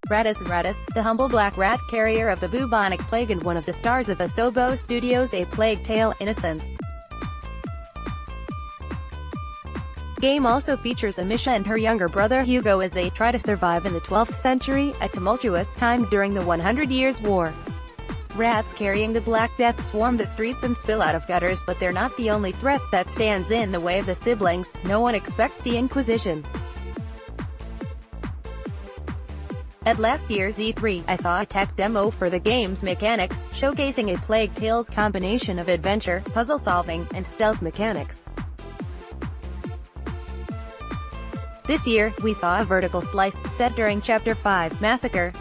Rattus, the humble black rat carrier of the bubonic plague and one of the stars of Asobo Studios' A Plague Tale: Innocence. Game also features Amicia and her younger brother Hugo as they try to survive in the 12th century, a tumultuous time during the 100 Years' War. Rats carrying the Black Death swarm the streets and spill out of gutters, but they're not the only threats that stands in the way of the siblings. No one expects the Inquisition. At last year's E3, I saw a tech demo for the game's mechanics, showcasing A Plague Tale's combination of adventure, puzzle-solving, and stealth mechanics. This year, we saw a vertical slice set during Chapter 5, Massacre.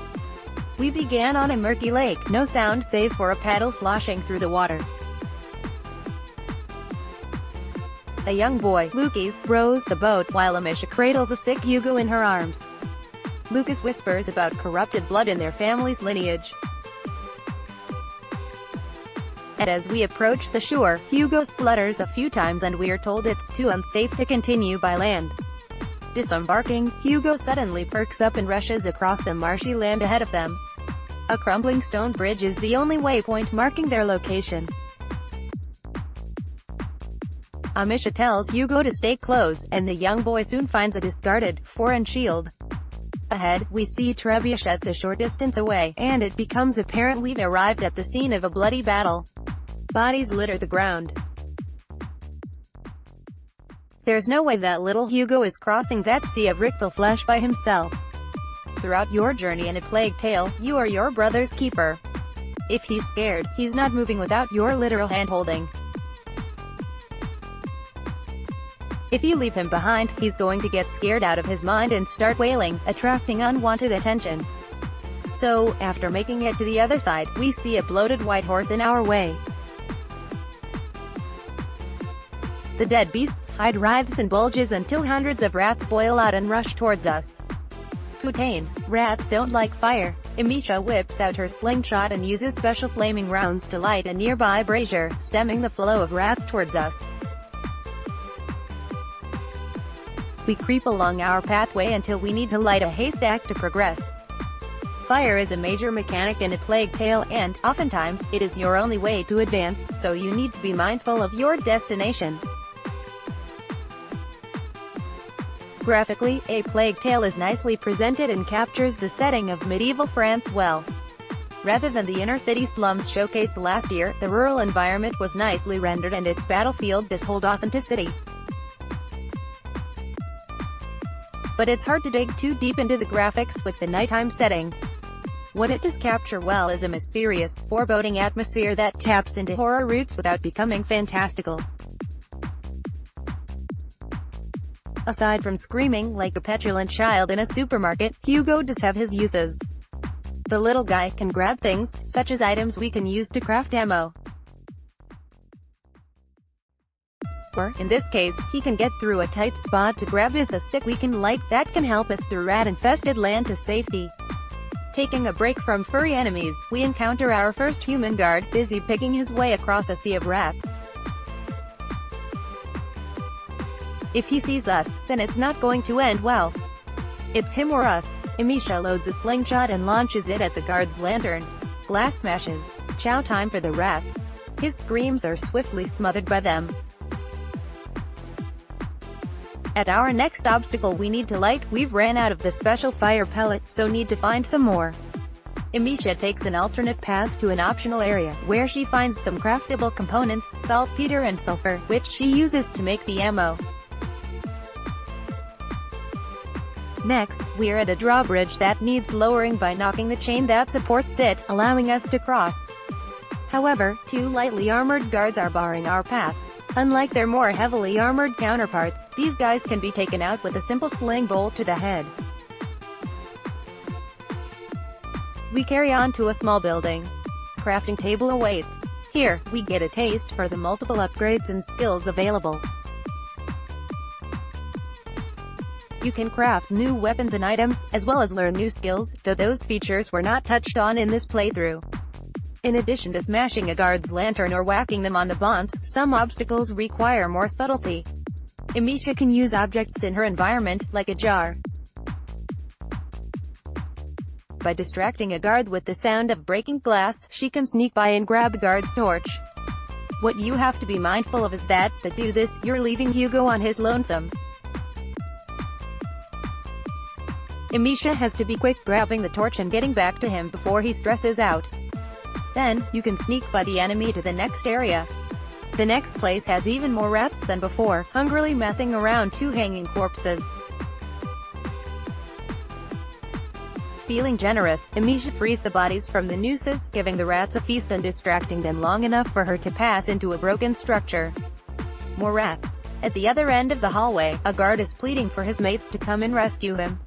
We began on a murky lake, no sound save for a paddle sloshing through the water. A young boy, Lucas, rows a boat, while Amicia cradles a sick Hugo in her arms. Lucas whispers about corrupted blood in their family's lineage. And as we approach the shore, Hugo splutters a few times and we're told it's too unsafe to continue by land. Disembarking, Hugo suddenly perks up and rushes across the marshy land ahead of them. A crumbling stone bridge is the only waypoint marking their location. Amicia tells Hugo to stay close, and the young boy soon finds a discarded, foreign shield. Ahead, we see trebuchets a short distance away, and it becomes apparent we've arrived at the scene of a bloody battle. Bodies litter the ground. There's no way that little Hugo is crossing that sea of rictal flesh by himself. Throughout your journey in A Plague Tale, you are your brother's keeper. If he's scared, he's not moving without your literal hand-holding. If you leave him behind, he's going to get scared out of his mind and start wailing, attracting unwanted attention. So, after making it to the other side, we see a bloated white horse in our way. The dead beast's hide writhes and bulges until hundreds of rats boil out and rush towards us. Putain, rats don't like fire. Amicia whips out her slingshot and uses special flaming rounds to light a nearby brazier, stemming the flow of rats towards us. We creep along our pathway until we need to light a haystack to progress. Fire is a major mechanic in A Plague Tale, and, oftentimes, it is your only way to advance, so you need to be mindful of your destination. Graphically, A Plague Tale is nicely presented and captures the setting of medieval France well. Rather than the inner-city slums showcased last year, the rural environment was nicely rendered and its battlefield does hold authenticity. But it's hard to dig too deep into the graphics with the nighttime setting. What it does capture well is a mysterious, foreboding atmosphere that taps into horror roots without becoming fantastical. Aside from screaming like a petulant child in a supermarket, Hugo does have his uses. The little guy can grab things, such as items we can use to craft ammo. Or, in this case, he can get through a tight spot to grab us a stick we can light that can help us through rat-infested land to safety. Taking a break from furry enemies, we encounter our first human guard, busy picking his way across a sea of rats. If he sees us, then it's not going to end well. It's him or us. Amicia loads a slingshot and launches it at the guard's lantern. Glass smashes. Chow time for the rats. His screams are swiftly smothered by them. At our next obstacle we need to light, we've ran out of the special fire pellet, so need to find some more. Amicia takes an alternate path to an optional area, where she finds some craftable components, saltpeter and sulfur, which she uses to make the ammo. Next, we're at a drawbridge that needs lowering by knocking the chain that supports it, allowing us to cross. However, two lightly armored guards are barring our path. Unlike their more heavily armored counterparts, these guys can be taken out with a simple sling bolt to the head. We carry on to a small building. Crafting table awaits. Here, we get a taste for the multiple upgrades and skills available. You can craft new weapons and items, as well as learn new skills, though those features were not touched on in this playthrough. In addition to smashing a guard's lantern or whacking them on the bonds, some obstacles require more subtlety. Amicia can use objects in her environment, like a jar. By distracting a guard with the sound of breaking glass, she can sneak by and grab a guard's torch. What you have to be mindful of is that, to do this, you're leaving Hugo on his lonesome. Amicia has to be quick grabbing the torch and getting back to him before he stresses out. Then, you can sneak by the enemy to the next area. The next place has even more rats than before, hungrily messing around two hanging corpses. Feeling generous, Amicia frees the bodies from the nooses, giving the rats a feast and distracting them long enough for her to pass into a broken structure. More rats. At the other end of the hallway, a guard is pleading for his mates to come and rescue him.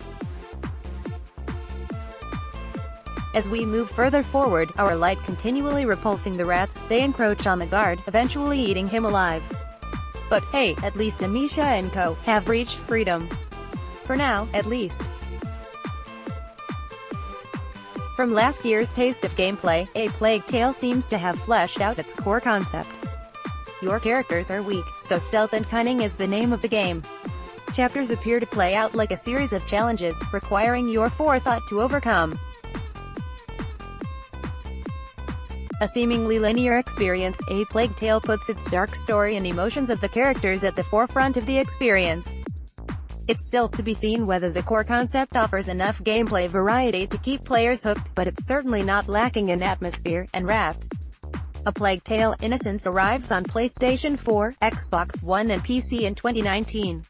As we move further forward, our light continually repulsing the rats, they encroach on the guard, eventually eating him alive. But, hey, at least Amicia and co. have reached freedom. For now, at least. From last year's taste of gameplay, A Plague Tale seems to have fleshed out its core concept. Your characters are weak, so stealth and cunning is the name of the game. Chapters appear to play out like a series of challenges, requiring your forethought to overcome. A seemingly linear experience, A Plague Tale puts its dark story and emotions of the characters at the forefront of the experience. It's still to be seen whether the core concept offers enough gameplay variety to keep players hooked, but it's certainly not lacking in atmosphere and rats. A Plague Tale: Innocence arrives on PlayStation 4, Xbox One and PC in 2019.